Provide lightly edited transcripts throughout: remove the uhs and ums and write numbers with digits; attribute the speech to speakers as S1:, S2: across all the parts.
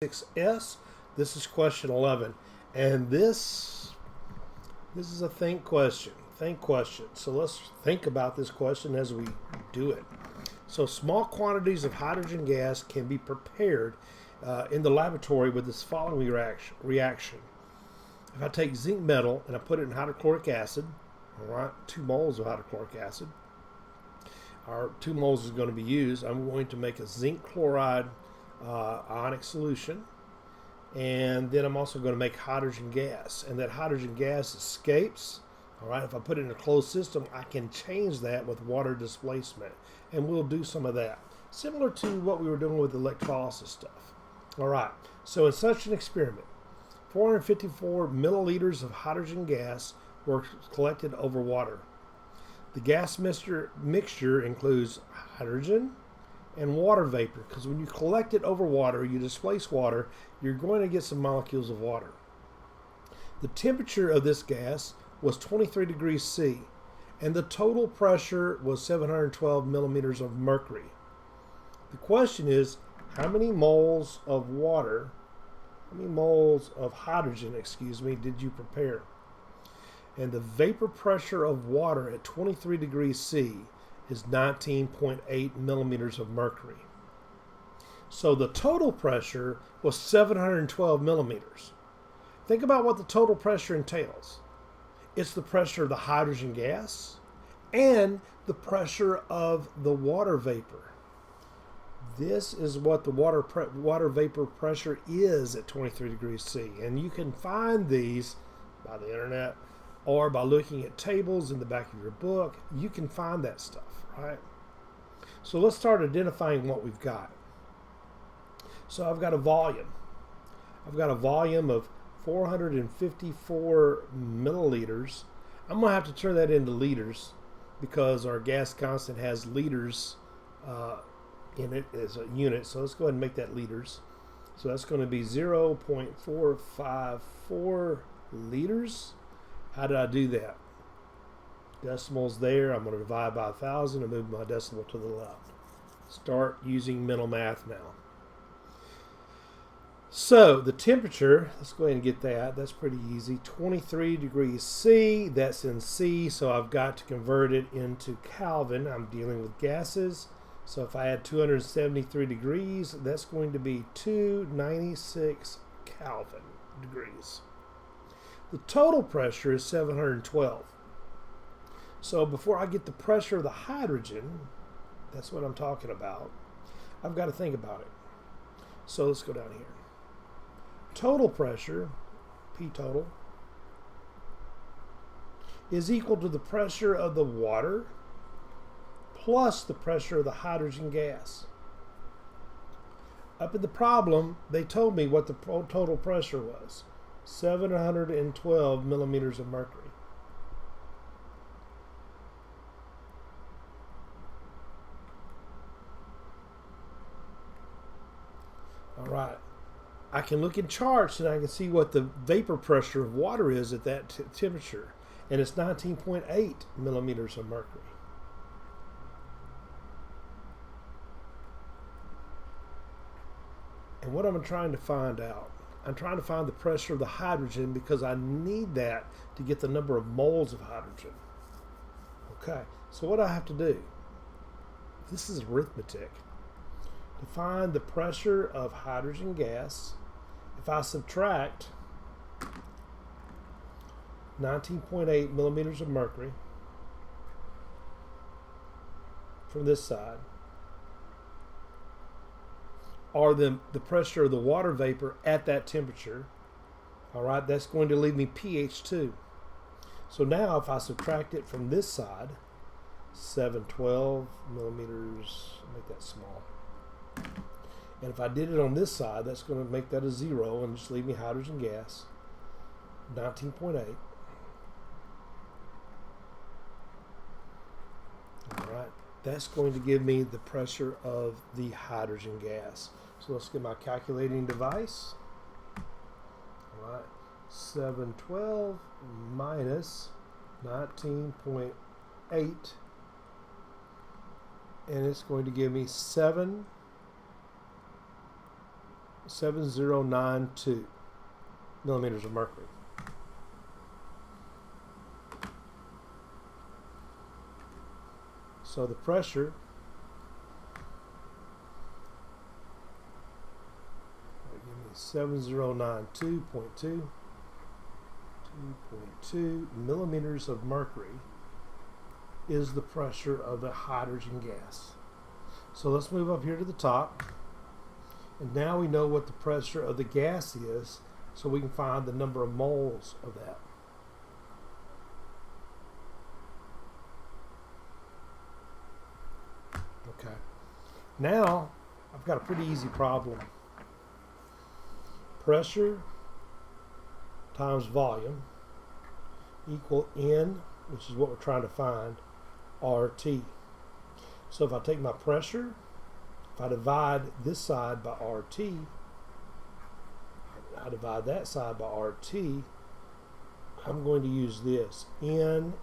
S1: 6S. This is question 11, and this is a think question. Think question. So let's think about this question as we do it. So small quantities of hydrogen gas can be prepared in the laboratory with this following reaction. If I take zinc metal and I put it in hydrochloric acid, all right, 2 moles of hydrochloric acid, our 2 moles is going to be used. I'm going to make a zinc chloride ionic solution, and then I'm also going to make hydrogen gas, and that hydrogen gas escapes. All right, if I put it in a closed system, I can change that with water displacement, and we'll do some of that, similar to what we were doing with electrolysis stuff. All right, so in such an experiment, 454 milliliters of hydrogen gas were collected over water. The gas mixture includes hydrogen and water vapor, because when you collect it over water, you displace water, you're going to get some molecules of water. The temperature of this gas was 23 degrees C, and the total pressure was 712 millimeters of mercury. The question is, how many moles of hydrogen, did you prepare? And the vapor pressure of water at 23 degrees C is 19.8 millimeters of mercury. So the total pressure was 712 millimeters. Think about what the total pressure entails. It's the pressure of the hydrogen gas and the pressure of the water vapor. This is what the water vapor pressure is at 23 degrees C. And you can find these by the internet or by looking at tables in the back of your book. You can find that stuff, right? So let's start identifying what we've got. So I've got a volume. I've got a volume of 454 milliliters. I'm going to have to turn that into liters because our gas constant has liters in it as a unit. So let's go ahead and make that liters. So that's going to be 0.454 liters. How did I do that? Decimals there. I'm going to divide by 1,000 and move my decimal to the left. Start using mental math now. So the temperature, let's go ahead and get that. That's pretty easy. 23 degrees C. That's in C, so I've got to convert it into Kelvin. I'm dealing with gases. So if I add 273 degrees, that's going to be 296 Kelvin degrees. The total pressure is 712. So before I get the pressure of the hydrogen, that's what I'm talking about, I've got to think about it. So let's go down here. Total pressure, P total, is equal to the pressure of the water plus the pressure of the hydrogen gas. Up in the problem, they told me what the total pressure was. 712 millimeters of mercury. All right. I can look in charts and I can see what the vapor pressure of water is at that temperature. And it's 19.8 millimeters of mercury. And what am I trying to find out? I'm trying to find the pressure of the hydrogen because I need that to get the number of moles of hydrogen. Okay, so what do I have to do? This is arithmetic. To find the pressure of hydrogen gas, if I subtract 19.8 millimeters of mercury from this side, or the pressure of the water vapor at that temperature, all right, that's going to leave me pH 2. So now if I subtract it from this side, 712 millimeters, make that small. And if I did it on this side, that's going to make that a 0 and just leave me hydrogen gas, 19.8. All right, that's going to give me the pressure of the hydrogen gas. So let's get my calculating device. All right, 712 minus 19.8, and it's going to give me 7 7092 millimeters of mercury. So the pressure give me 7092.2 2.2 millimeters of mercury is the pressure of the hydrogen gas. So let's move up here to the top. And now we know what the pressure of the gas is, so we can find the number of moles of that. Okay. Now, I've got a pretty easy problem. Pressure times volume equal N, which is what we're trying to find, RT. So if I take my pressure, if I divide this side by RT, I divide that side by RT, I'm going to use this. N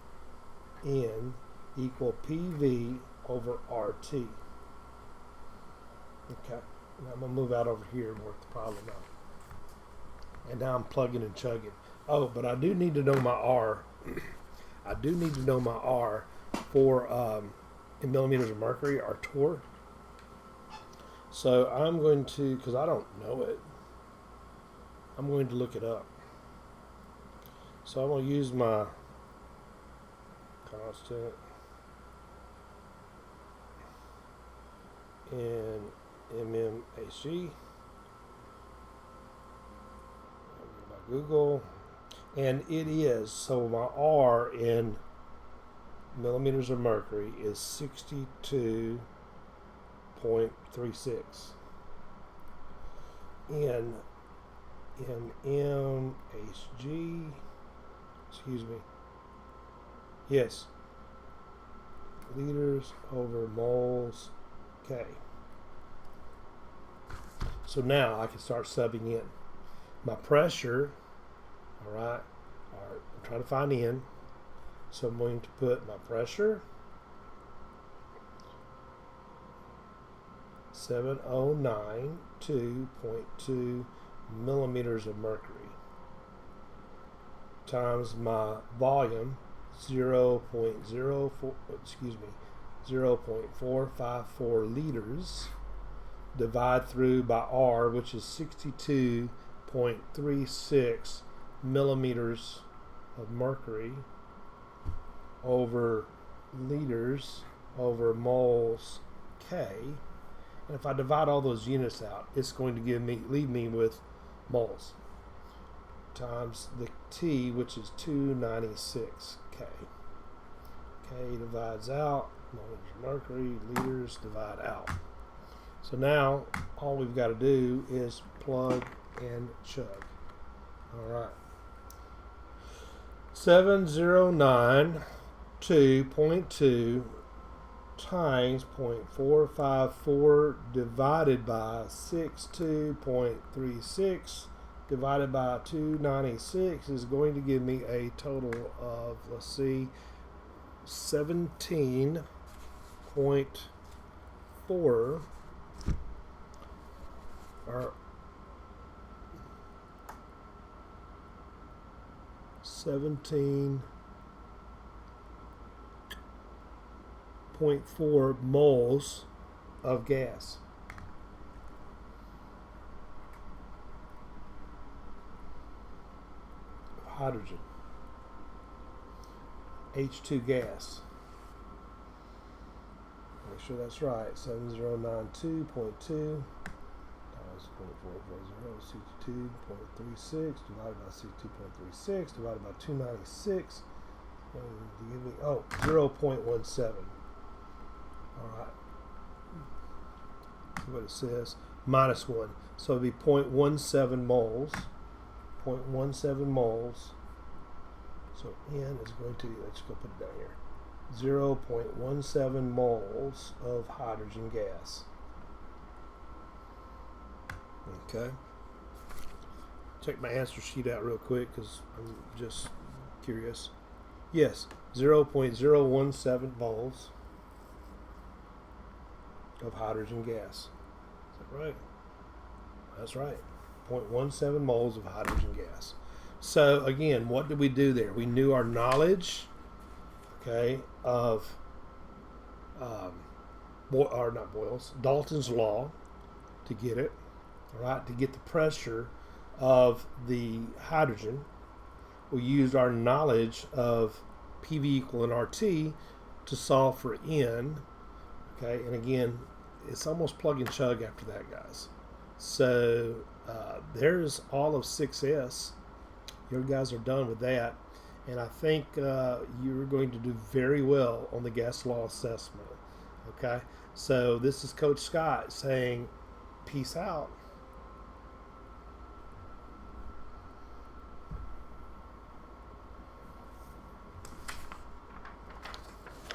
S1: equal PV over RT. Okay, now I'm going to move out over here and work the problem out. And now I'm plugging and chugging. Oh, but I do need to know my R. I do need to know my R for in millimeters of mercury, or torr. So I'm going to, because I don't know it, I'm going to look it up. So I'm going to use my constant in mmHg by Google, and it is, so my R in millimeters of mercury is 62.36. In mmHg, excuse me, yes, liters over moles K. So now I can start subbing in my pressure. All right, I'm trying to find N, so I'm going to put my pressure 7092.2 millimeters of mercury times my volume 0.454 liters, divide through by R, which is 62.36 millimeters of mercury, over liters over moles K. And if I divide all those units out, it's going to leave me with moles times the T, which is 296 K. K divides out, millimeters of mercury, liters divide out. So now all we've got to do is plug and chug. All right. 7092.2 times 0.454 divided by 62.36 divided by 296 is going to give me a total of, let's see, 17.4 or 17.4 moles of gas. Hydrogen, H2 gas. Make sure that's right. 7092.2 times 0.440, 62.36 divided by 62.36 divided by 296. And give me 0.17. All right. See what it says. Minus 1. So it'd be 0.17 moles. 0.17 moles. So N is going to, let's go put it down here, 0.17 moles of hydrogen gas. Okay. Check my answer sheet out real quick because I'm just curious. Yes, 0.017 moles of hydrogen gas. Is that right? That's right. 0.17 moles of hydrogen gas. So again, what did we do there? We knew our knowledge, okay, of or not Boyle's, Dalton's law to get it, right? To get the pressure of the hydrogen. We used our knowledge of PV equal RT to solve for N, okay? And again, it's almost plug and chug after that, guys. So there's all of 6S. You guys are done with that. And I think you're going to do very well on the gas law assessment. Okay? So this is Coach Scott saying, peace out.